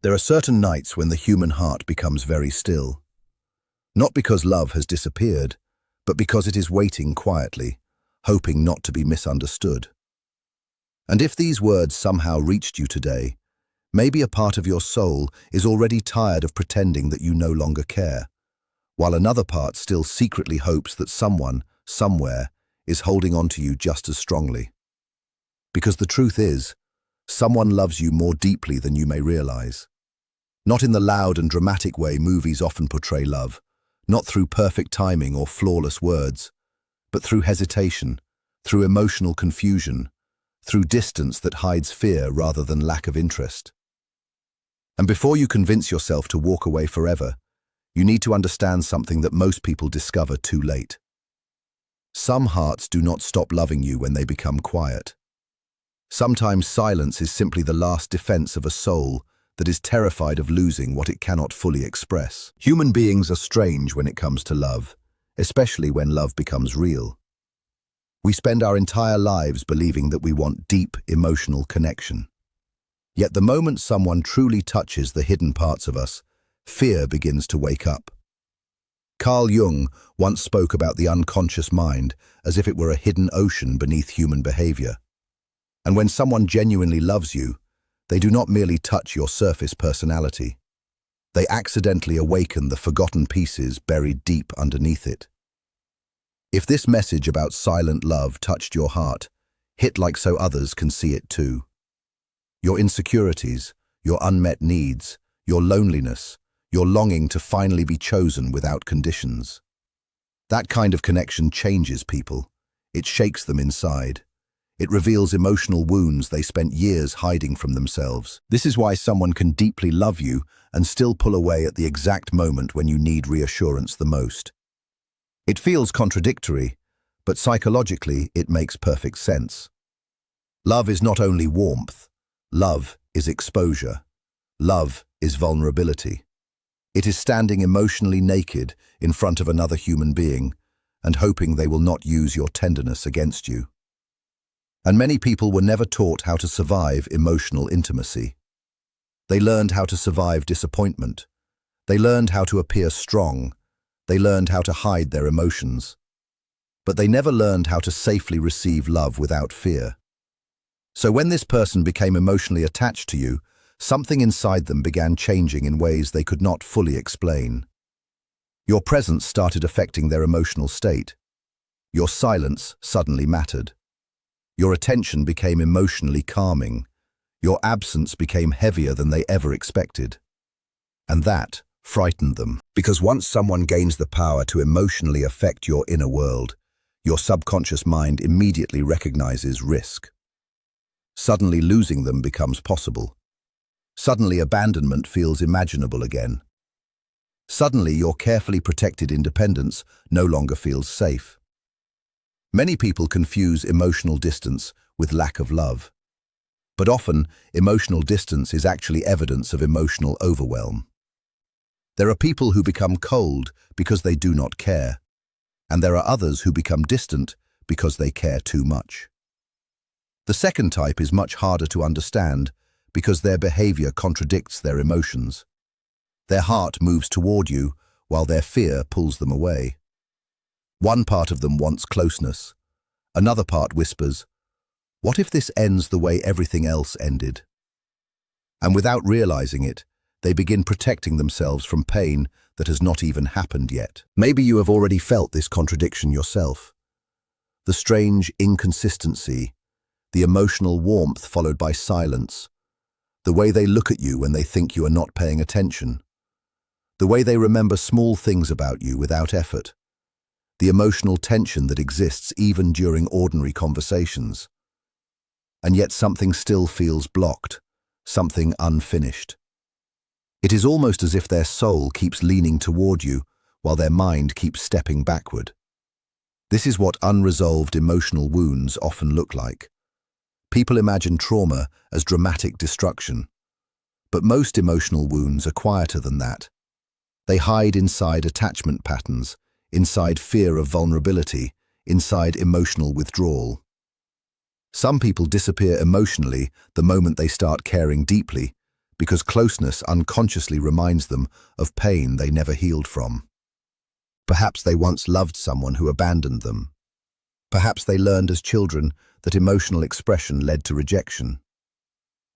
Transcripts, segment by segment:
There are certain nights when the human heart becomes very still. Not because love has disappeared, but because it is waiting quietly, hoping not to be misunderstood. And if these words somehow reached you today, maybe a part of your soul is already tired of pretending that you no longer care, while another part still secretly hopes that someone, somewhere, is holding on to you just as strongly. Because the truth is, someone loves you more deeply than you may realize. Not in the loud and dramatic way movies often portray love, not through perfect timing or flawless words, but through hesitation, through emotional confusion, through distance that hides fear rather than lack of interest. And before you convince yourself to walk away forever, you need to understand something that most people discover too late. Some hearts do not stop loving you when they become quiet. Sometimes silence is simply the last defense of a soul that is terrified of losing what it cannot fully express. Human beings are strange when it comes to love, especially when love becomes real. We spend our entire lives believing that we want deep emotional connection. Yet the moment someone truly touches the hidden parts of us, fear begins to wake up. Carl Jung once spoke about the unconscious mind as if it were a hidden ocean beneath human behavior. And when someone genuinely loves you, they do not merely touch your surface personality. They accidentally awaken the forgotten pieces buried deep underneath it. If this message about silent love touched your heart, hit like so others can see it too. Your insecurities, your unmet needs, your loneliness, your longing to finally be chosen without conditions. That kind of connection changes people. It shakes them inside. It reveals emotional wounds they spent years hiding from themselves. This is why someone can deeply love you and still pull away at the exact moment when you need reassurance the most. It feels contradictory, but psychologically it makes perfect sense. Love is not only warmth. Love is exposure. Love is vulnerability. It is standing emotionally naked in front of another human being and hoping they will not use your tenderness against you. And many people were never taught how to survive emotional intimacy. They learned how to survive disappointment. They learned how to appear strong. They learned how to hide their emotions. But they never learned how to safely receive love without fear. So when this person became emotionally attached to you, something inside them began changing in ways they could not fully explain. Your presence started affecting their emotional state. Your silence suddenly mattered. Your attention became emotionally calming. Your absence became heavier than they ever expected. And that frightened them. Because once someone gains the power to emotionally affect your inner world, your subconscious mind immediately recognizes risk. Suddenly losing them becomes possible. Suddenly abandonment feels imaginable again. Suddenly your carefully protected independence no longer feels safe. Many people confuse emotional distance with lack of love. But often, emotional distance is actually evidence of emotional overwhelm. There are people who become cold because they do not care, and there are others who become distant because they care too much. The second type is much harder to understand because their behavior contradicts their emotions. Their heart moves toward you while their fear pulls them away. One part of them wants closeness. Another part whispers, "What if this ends the way everything else ended?" And without realizing it, they begin protecting themselves from pain that has not even happened yet. Maybe you have already felt this contradiction yourself. The strange inconsistency, the emotional warmth followed by silence, the way they look at you when they think you are not paying attention, the way they remember small things about you without effort, the emotional tension that exists even during ordinary conversations. And yet something still feels blocked, something unfinished. It is almost as if their soul keeps leaning toward you while their mind keeps stepping backward. This is what unresolved emotional wounds often look like. People imagine trauma as dramatic destruction, but most emotional wounds are quieter than that. They hide inside attachment patterns, inside fear of vulnerability, inside emotional withdrawal. Some people disappear emotionally the moment they start caring deeply because closeness unconsciously reminds them of pain they never healed from. Perhaps they once loved someone who abandoned them. Perhaps they learned as children that emotional expression led to rejection.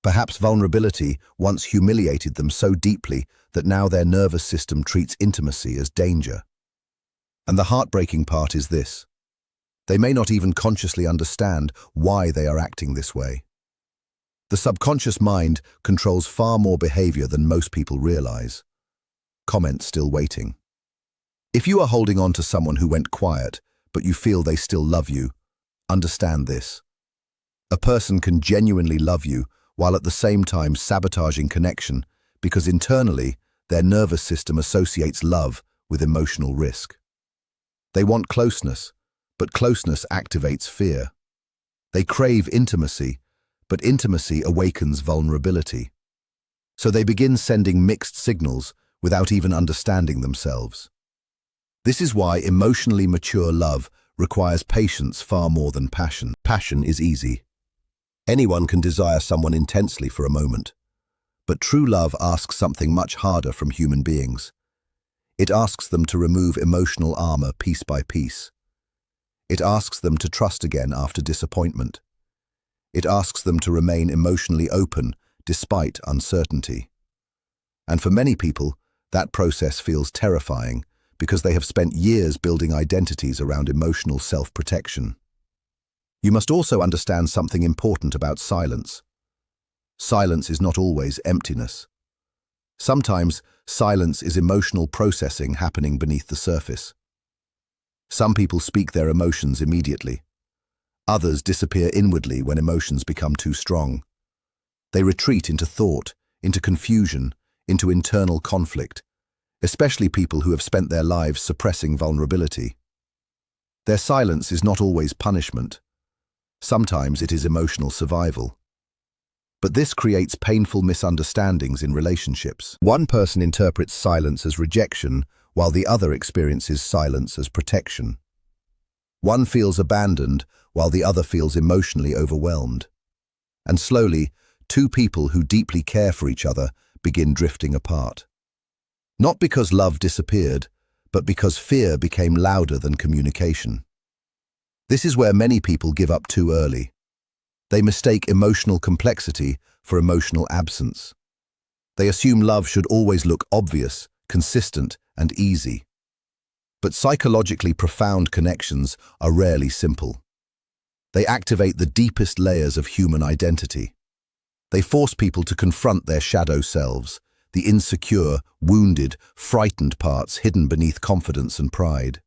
Perhaps vulnerability once humiliated them so deeply that now their nervous system treats intimacy as danger. And the heartbreaking part is this: they may not even consciously understand why they are acting this way. The subconscious mind controls far more behavior than most people realize. Comment still waiting. If you are holding on to someone who went quiet, but you feel they still love you, understand this. A person can genuinely love you while at the same time sabotaging connection because internally their nervous system associates love with emotional risk. They want closeness, but closeness activates fear. They crave intimacy, but intimacy awakens vulnerability. So they begin sending mixed signals without even understanding themselves. This is why emotionally mature love requires patience far more than passion. Passion is easy. Anyone can desire someone intensely for a moment. But true love asks something much harder from human beings. It asks them to remove emotional armor piece by piece. It asks them to trust again after disappointment. It asks them to remain emotionally open despite uncertainty. And for many people, that process feels terrifying because they have spent years building identities around emotional self-protection. You must also understand something important about silence. Silence is not always emptiness. Sometimes silence is emotional processing happening beneath the surface. Some people speak their emotions immediately. Others disappear inwardly when emotions become too strong. They retreat into thought, into confusion, into internal conflict, especially people who have spent their lives suppressing vulnerability. Their silence is not always punishment. Sometimes it is emotional survival. But this creates painful misunderstandings in relationships. One person interprets silence as rejection, while the other experiences silence as protection. One feels abandoned, while the other feels emotionally overwhelmed. And slowly, two people who deeply care for each other begin drifting apart. Not because love disappeared, but because fear became louder than communication. This is where many people give up too early. They mistake emotional complexity for emotional absence. They assume love should always look obvious, consistent, and easy. But psychologically profound connections are rarely simple. They activate the deepest layers of human identity. They force people to confront their shadow selves, the insecure, wounded, frightened parts hidden beneath confidence and pride.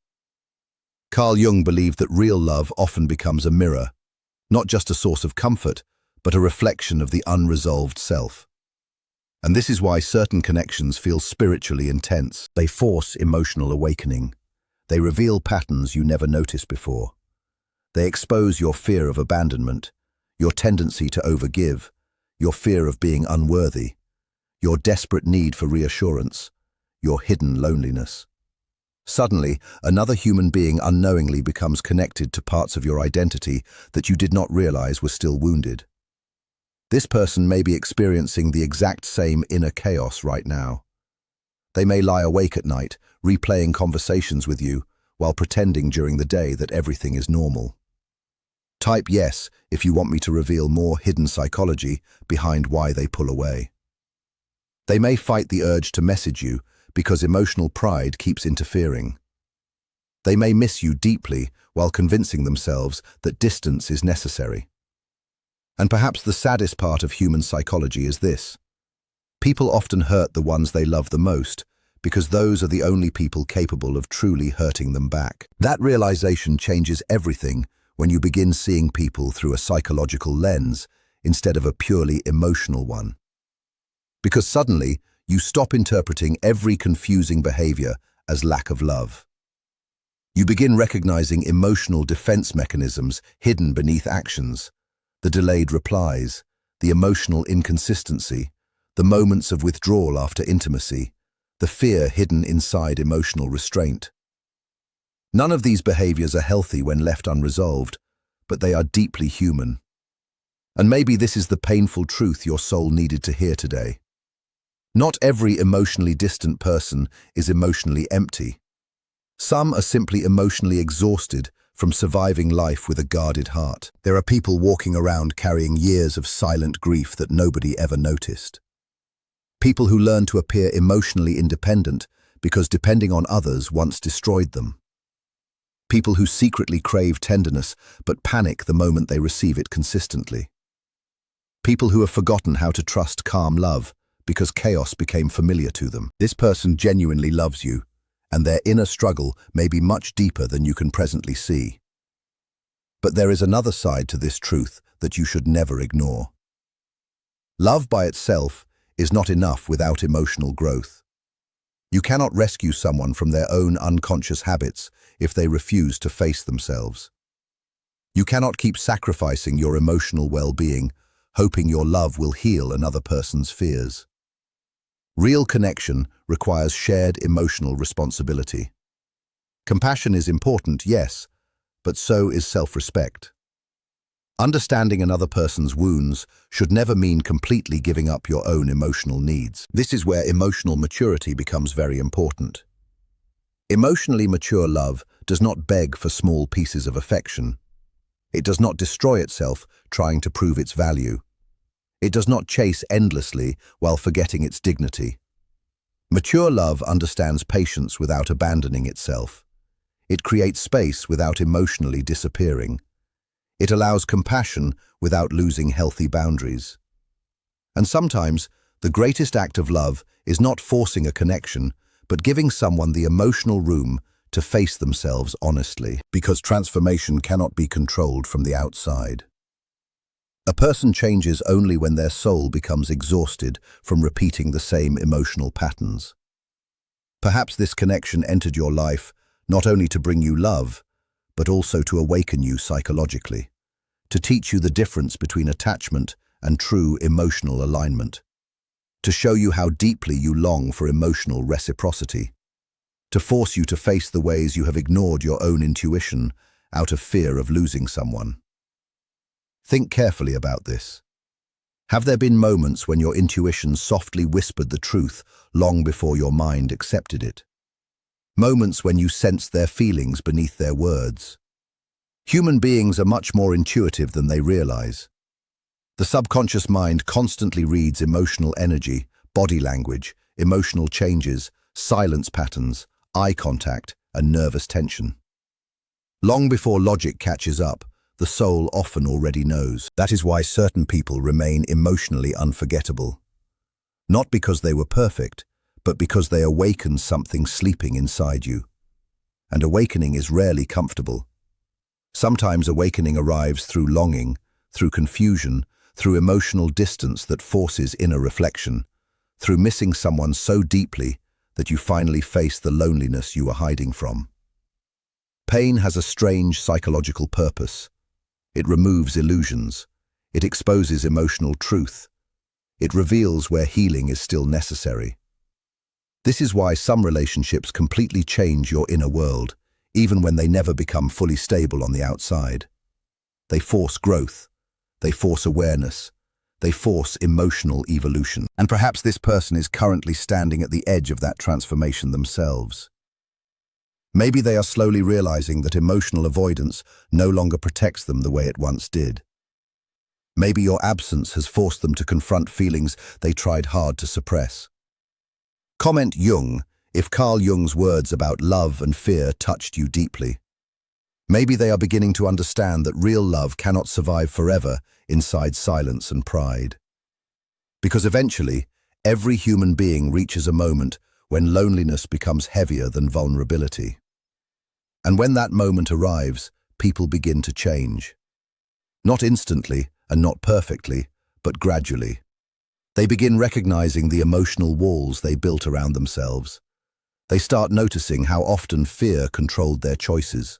Carl Jung believed that real love often becomes a mirror, not just a source of comfort, but a reflection of the unresolved self. And this is why certain connections feel spiritually intense. They force emotional awakening. They reveal patterns you never noticed before. They expose your fear of abandonment, your tendency to overgive, your fear of being unworthy, your desperate need for reassurance, your hidden loneliness. Suddenly, another human being unknowingly becomes connected to parts of your identity that you did not realize were still wounded. This person may be experiencing the exact same inner chaos right now. They may lie awake at night, replaying conversations with you, while pretending during the day that everything is normal. Type yes if you want me to reveal more hidden psychology behind why they pull away. They may fight the urge to message you because emotional pride keeps interfering. They may miss you deeply while convincing themselves that distance is necessary. And perhaps the saddest part of human psychology is this: people often hurt the ones they love the most because those are the only people capable of truly hurting them back. That realization changes everything when you begin seeing people through a psychological lens instead of a purely emotional one. Because suddenly, you stop interpreting every confusing behavior as lack of love. You begin recognizing emotional defense mechanisms hidden beneath actions, the delayed replies, the emotional inconsistency, the moments of withdrawal after intimacy, the fear hidden inside emotional restraint. None of these behaviors are healthy when left unresolved, but they are deeply human. And maybe this is the painful truth your soul needed to hear today. Not every emotionally distant person is emotionally empty. Some are simply emotionally exhausted from surviving life with a guarded heart. There are people walking around carrying years of silent grief that nobody ever noticed. People who learn to appear emotionally independent because depending on others once destroyed them. People who secretly crave tenderness but panic the moment they receive it consistently. People who have forgotten how to trust calm love because chaos became familiar to them. This person genuinely loves you, and their inner struggle may be much deeper than you can presently see. But there is another side to this truth that you should never ignore. Love by itself is not enough without emotional growth. You cannot rescue someone from their own unconscious habits if they refuse to face themselves. You cannot keep sacrificing your emotional well-being, hoping your love will heal another person's fears. Real connection requires shared emotional responsibility. Compassion is important, yes, but so is self-respect. Understanding another person's wounds should never mean completely giving up your own emotional needs. This is where emotional maturity becomes very important. Emotionally mature love does not beg for small pieces of affection. It does not destroy itself trying to prove its value. It does not chase endlessly while forgetting its dignity. Mature love understands patience without abandoning itself. It creates space without emotionally disappearing. It allows compassion without losing healthy boundaries. And sometimes, the greatest act of love is not forcing a connection, but giving someone the emotional room to face themselves honestly. Because transformation cannot be controlled from the outside. A person changes only when their soul becomes exhausted from repeating the same emotional patterns. Perhaps this connection entered your life not only to bring you love, but also to awaken you psychologically, to teach you the difference between attachment and true emotional alignment, to show you how deeply you long for emotional reciprocity, to force you to face the ways you have ignored your own intuition out of fear of losing someone. Think carefully about this. Have there been moments when your intuition softly whispered the truth long before your mind accepted it? Moments when you sensed their feelings beneath their words? Human beings are much more intuitive than they realize. The subconscious mind constantly reads emotional energy, body language, emotional changes, silence patterns, eye contact, and nervous tension. Long before logic catches up, the soul often already knows. That is why certain people remain emotionally unforgettable. Not because they were perfect, but because they awaken something sleeping inside you. And awakening is rarely comfortable. Sometimes awakening arrives through longing, through confusion, through emotional distance that forces inner reflection, through missing someone so deeply that you finally face the loneliness you were hiding from. Pain has a strange psychological purpose. It removes illusions. It exposes emotional truth. It reveals where healing is still necessary. This is why some relationships completely change your inner world, even when they never become fully stable on the outside. They force growth. They force awareness. They force emotional evolution. And perhaps this person is currently standing at the edge of that transformation themselves. Maybe they are slowly realizing that emotional avoidance no longer protects them the way it once did. Maybe your absence has forced them to confront feelings they tried hard to suppress. Comment Jung if Carl Jung's words about love and fear touched you deeply. Maybe they are beginning to understand that real love cannot survive forever inside silence and pride. Because eventually, every human being reaches a moment when loneliness becomes heavier than vulnerability. And when that moment arrives, people begin to change. Not instantly and not perfectly, but gradually. They begin recognizing the emotional walls they built around themselves. They start noticing how often fear controlled their choices.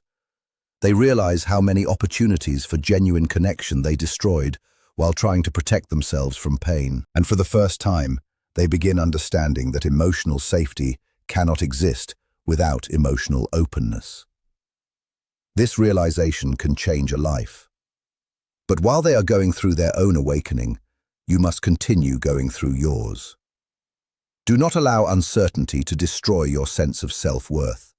They realize how many opportunities for genuine connection they destroyed while trying to protect themselves from pain. And for the first time, they begin understanding that emotional safety cannot exist without emotional openness. This realization can change a life. But while they are going through their own awakening, you must continue going through yours. Do not allow uncertainty to destroy your sense of self-worth.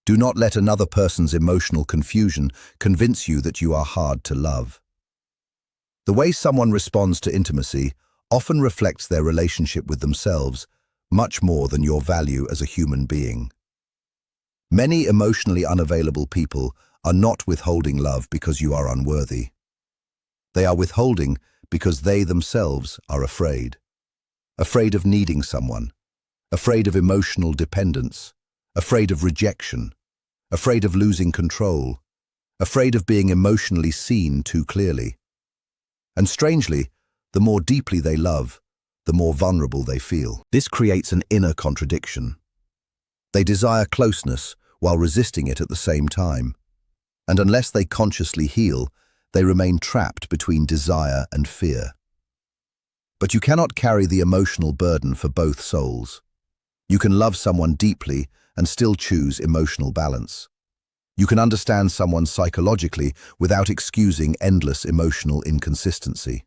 Do not let another person's emotional confusion convince you that you are hard to love. The way someone responds to intimacy often reflects their relationship with themselves much more than your value as a human being. Many emotionally unavailable people are not withholding love because you are unworthy. They are withholding because they themselves are afraid. Afraid of needing someone, afraid of emotional dependence, afraid of rejection, afraid of losing control, afraid of being emotionally seen too clearly. And strangely, the more deeply they love, the more vulnerable they feel. This creates an inner contradiction. They desire closeness while resisting it at the same time. And unless they consciously heal, they remain trapped between desire and fear. But you cannot carry the emotional burden for both souls. You can love someone deeply and still choose emotional balance. You can understand someone psychologically without excusing endless emotional inconsistency.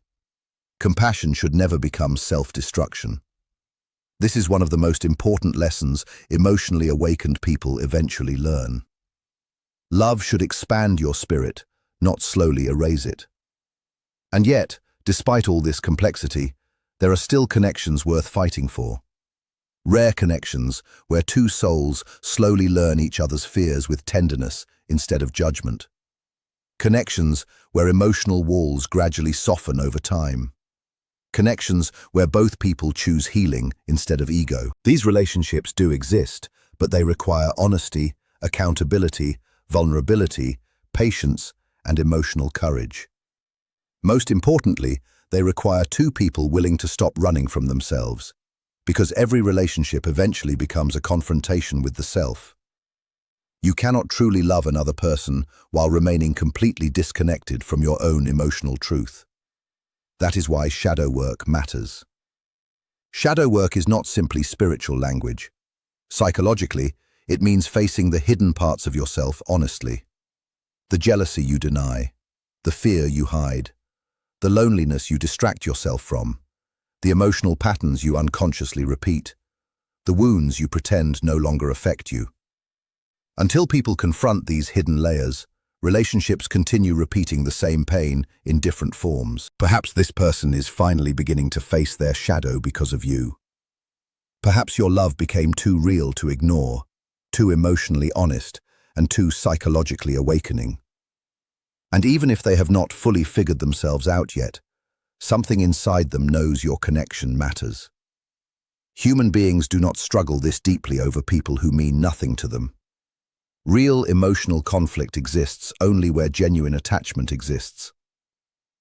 Compassion should never become self-destruction. This is one of the most important lessons emotionally awakened people eventually learn. Love should expand your spirit, not slowly erase it. And yet, despite all this complexity, there are still connections worth fighting for. Rare connections where two souls slowly learn each other's fears with tenderness instead of judgment. Connections where emotional walls gradually soften over time. Connections where both people choose healing instead of ego. These relationships do exist, but they require honesty, accountability, vulnerability, patience, and emotional courage. Most importantly, they require two people willing to stop running from themselves, because every relationship eventually becomes a confrontation with the self. You cannot truly love another person while remaining completely disconnected from your own emotional truth. That is why shadow work matters. Shadow work is not simply spiritual language. Psychologically, it means facing the hidden parts of yourself honestly. The jealousy you deny, the fear you hide, the loneliness you distract yourself from, the emotional patterns you unconsciously repeat, the wounds you pretend no longer affect you. Until people confront these hidden layers, relationships continue repeating the same pain in different forms. Perhaps this person is finally beginning to face their shadow because of you. Perhaps your love became too real to ignore, too emotionally honest, and too psychologically awakening. And even if they have not fully figured themselves out yet, something inside them knows your connection matters. Human beings do not struggle this deeply over people who mean nothing to them. Real emotional conflict exists only where genuine attachment exists.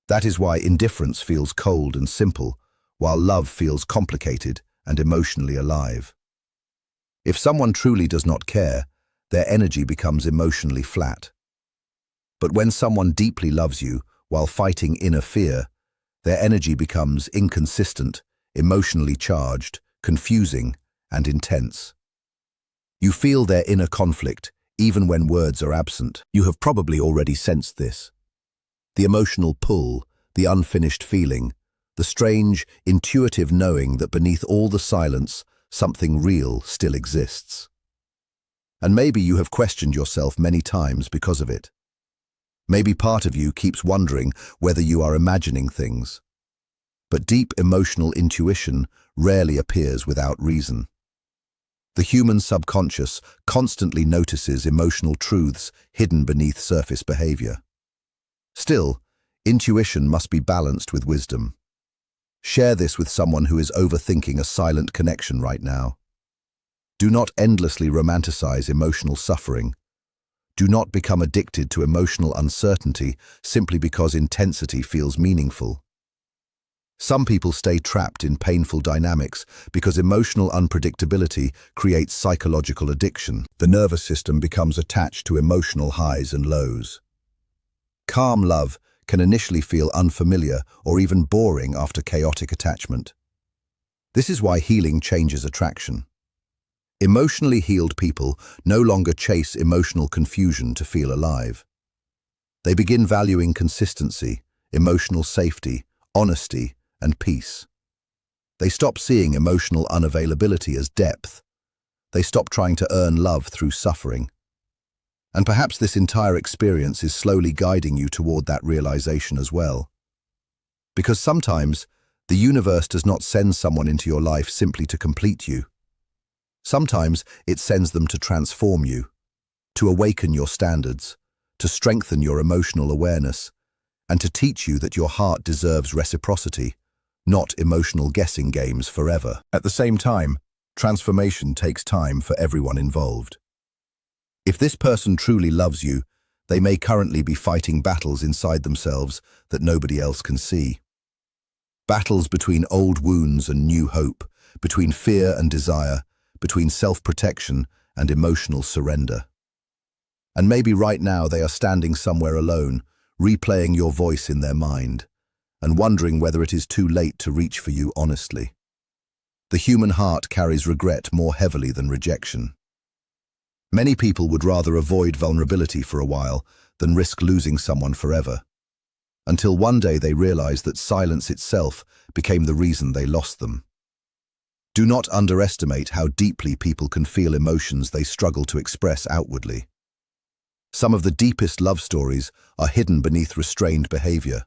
That is why indifference feels cold and simple, while love feels complicated and emotionally alive. If someone truly does not care, their energy becomes emotionally flat. But when someone deeply loves you while fighting inner fear, their energy becomes inconsistent, emotionally charged, confusing, and intense. You feel their inner conflict, even when words are absent. You have probably already sensed this. The emotional pull, the unfinished feeling, the strange, intuitive knowing that beneath all the silence, something real still exists. And maybe you have questioned yourself many times because of it. Maybe part of you keeps wondering whether you are imagining things. But deep emotional intuition rarely appears without reason. The human subconscious constantly notices emotional truths hidden beneath surface behavior. Still, intuition must be balanced with wisdom. Share this with someone who is overthinking a silent connection right now. Do not endlessly romanticize emotional suffering. Do not become addicted to emotional uncertainty simply because intensity feels meaningful. Some people stay trapped in painful dynamics because emotional unpredictability creates psychological addiction. The nervous system becomes attached to emotional highs and lows. Calm love can initially feel unfamiliar or even boring after chaotic attachment. This is why healing changes attraction. Emotionally healed people no longer chase emotional confusion to feel alive. They begin valuing consistency, emotional safety, honesty, and peace. They stop seeing emotional unavailability as depth. They stop trying to earn love through suffering. And perhaps this entire experience is slowly guiding you toward that realization as well. Because sometimes, the universe does not send someone into your life simply to complete you. Sometimes it sends them to transform you, to awaken your standards, to strengthen your emotional awareness, and to teach you that your heart deserves reciprocity, not emotional guessing games forever. At the same time, transformation takes time for everyone involved. If this person truly loves you, they may currently be fighting battles inside themselves that nobody else can see. Battles between old wounds and new hope, between fear and desire, between self-protection and emotional surrender. And maybe right now they are standing somewhere alone, replaying your voice in their mind, and wondering whether it is too late to reach for you honestly. The human heart carries regret more heavily than rejection. Many people would rather avoid vulnerability for a while than risk losing someone forever, until one day they realize that silence itself became the reason they lost them. Do not underestimate how deeply people can feel emotions they struggle to express outwardly. Some of the deepest love stories are hidden beneath restrained behavior,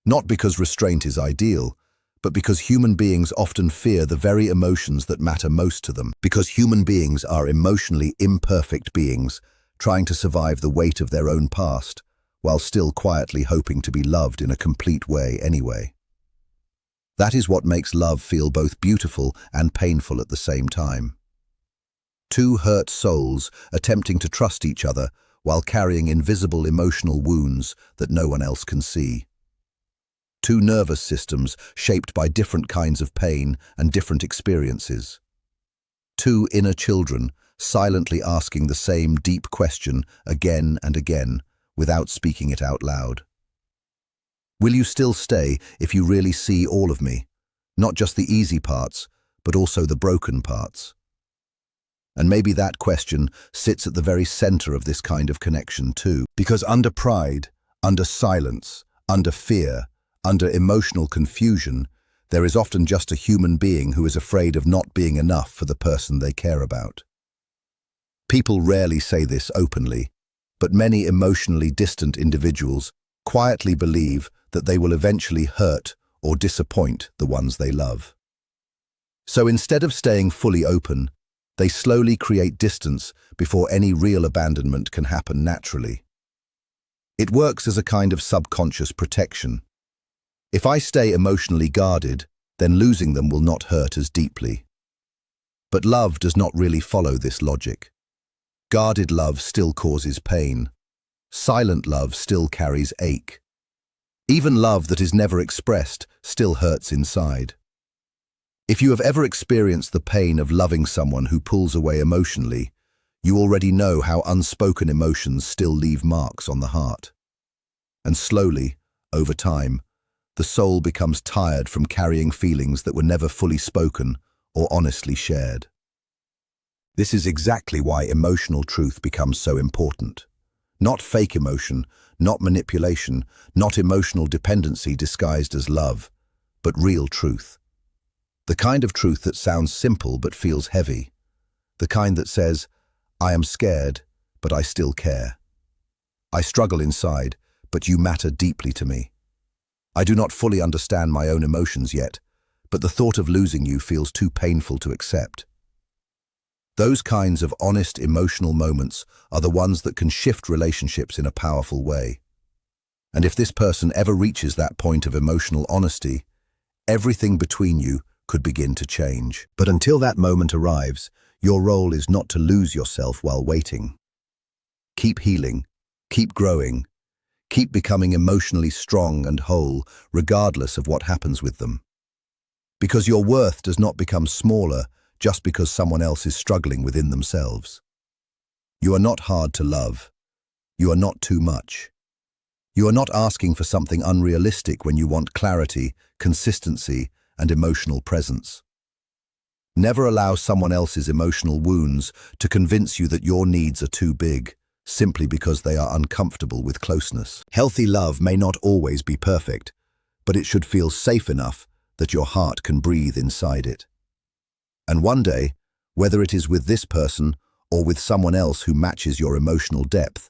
not because restraint is ideal, but because human beings often fear the very emotions that matter most to them. Because human beings are emotionally imperfect beings, trying to survive the weight of their own past, while still quietly hoping to be loved in a complete way anyway. That is what makes love feel both beautiful and painful at the same time. Two hurt souls attempting to trust each other while carrying invisible emotional wounds that no one else can see. Two nervous systems shaped by different kinds of pain and different experiences. Two inner children silently asking the same deep question again and again without speaking it out loud. Will you still stay if you really see all of me? Not just the easy parts, but also the broken parts. And maybe that question sits at the very center of this kind of connection too. Because under pride, under silence, under fear, under emotional confusion, there is often just a human being who is afraid of not being enough for the person they care about. People rarely say this openly, but many emotionally distant individuals quietly believe that they will eventually hurt or disappoint the ones they love. So instead of staying fully open, they slowly create distance before any real abandonment can happen naturally. It works as a kind of subconscious protection. If I stay emotionally guarded, then losing them will not hurt as deeply. But love does not really follow this logic. Guarded love still causes pain. Silent love still carries ache. Even love that is never expressed still hurts inside. If you have ever experienced the pain of loving someone who pulls away emotionally, you already know how unspoken emotions still leave marks on the heart. And slowly, over time, the soul becomes tired from carrying feelings that were never fully spoken or honestly shared. This is exactly why emotional truth becomes so important. Not fake emotion, not manipulation, not emotional dependency disguised as love, but real truth. The kind of truth that sounds simple but feels heavy. The kind that says, I am scared, but I still care. I struggle inside, but you matter deeply to me. I do not fully understand my own emotions yet, but the thought of losing you feels too painful to accept. Those kinds of honest emotional moments are the ones that can shift relationships in a powerful way. And if this person ever reaches that point of emotional honesty, everything between you could begin to change. But until that moment arrives, your role is not to lose yourself while waiting. Keep healing, keep growing, keep becoming emotionally strong and whole, regardless of what happens with them. Because your worth does not become smaller just because someone else is struggling within themselves. You are not hard to love. You are not too much. You are not asking for something unrealistic when you want clarity, consistency, and emotional presence. Never allow someone else's emotional wounds to convince you that your needs are too big, simply because they are uncomfortable with closeness. Healthy love may not always be perfect, but it should feel safe enough that your heart can breathe inside it. And one day, whether it is with this person or with someone else who matches your emotional depth,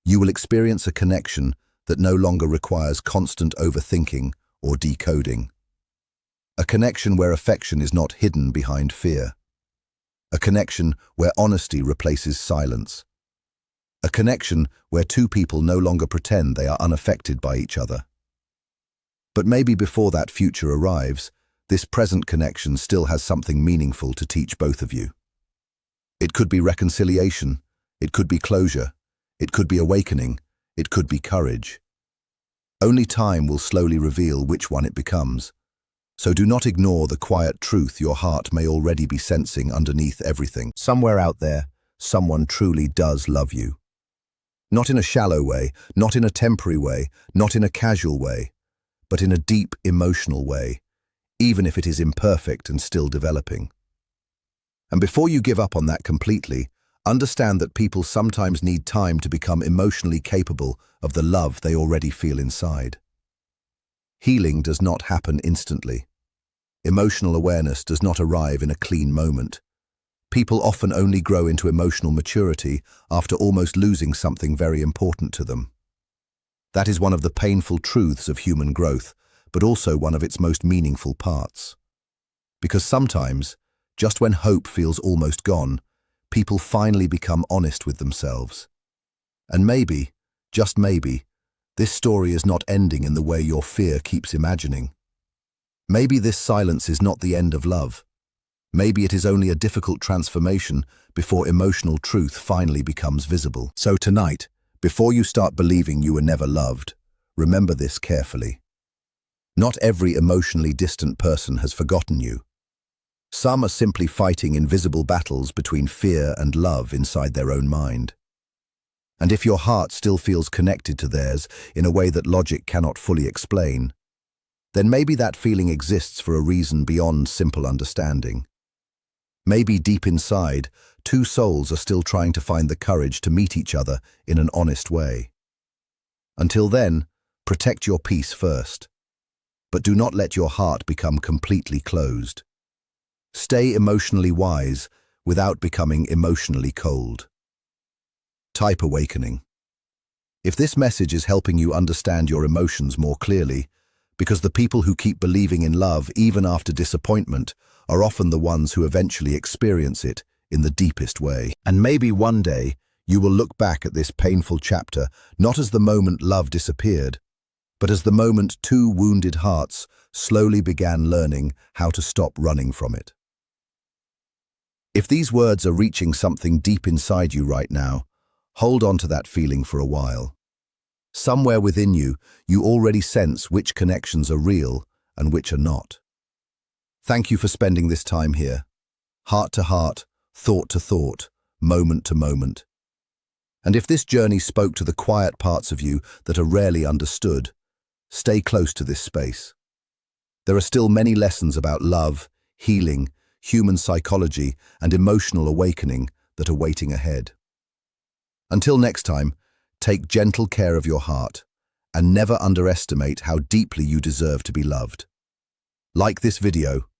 you will experience a connection that no longer requires constant overthinking or decoding. A connection where affection is not hidden behind fear. A connection where honesty replaces silence. A connection where two people no longer pretend they are unaffected by each other. But maybe before that future arrives, this present connection still has something meaningful to teach both of you. It could be reconciliation, it could be closure, it could be awakening, it could be courage. Only time will slowly reveal which one it becomes. So do not ignore the quiet truth your heart may already be sensing underneath everything. Somewhere out there, someone truly does love you. Not in a shallow way, not in a temporary way, not in a casual way, but in a deep emotional way, even if it is imperfect and still developing. And before you give up on that completely, understand that people sometimes need time to become emotionally capable of the love they already feel inside. Healing does not happen instantly. Emotional awareness does not arrive in a clean moment. People often only grow into emotional maturity after almost losing something very important to them. That is one of the painful truths of human growth, but also one of its most meaningful parts. Because sometimes, just when hope feels almost gone, people finally become honest with themselves. And maybe, just maybe, this story is not ending in the way your fear keeps imagining. Maybe this silence is not the end of love. Maybe it is only a difficult transformation before emotional truth finally becomes visible. So tonight, before you start believing you were never loved, remember this carefully. Not every emotionally distant person has forgotten you. Some are simply fighting invisible battles between fear and love inside their own mind. And if your heart still feels connected to theirs in a way that logic cannot fully explain, then maybe that feeling exists for a reason beyond simple understanding. Maybe deep inside, two souls are still trying to find the courage to meet each other in an honest way. Until then, protect your peace first. But do not let your heart become completely closed. Stay emotionally wise without becoming emotionally cold. Type awakening. If this message is helping you understand your emotions more clearly, because the people who keep believing in love even after disappointment are often the ones who eventually experience it in the deepest way. And maybe one day you will look back at this painful chapter not as the moment love disappeared, but as the moment two wounded hearts slowly began learning how to stop running from it. If these words are reaching something deep inside you right now, hold on to that feeling for a while. Somewhere within you, you already sense which connections are real and which are not. Thank you for spending this time here, heart to heart, thought to thought, moment to moment. And if this journey spoke to the quiet parts of you that are rarely understood, stay close to this space. There are still many lessons about love, healing, human psychology, and emotional awakening that are waiting ahead. Until next time, take gentle care of your heart and never underestimate how deeply you deserve to be loved. Like this video,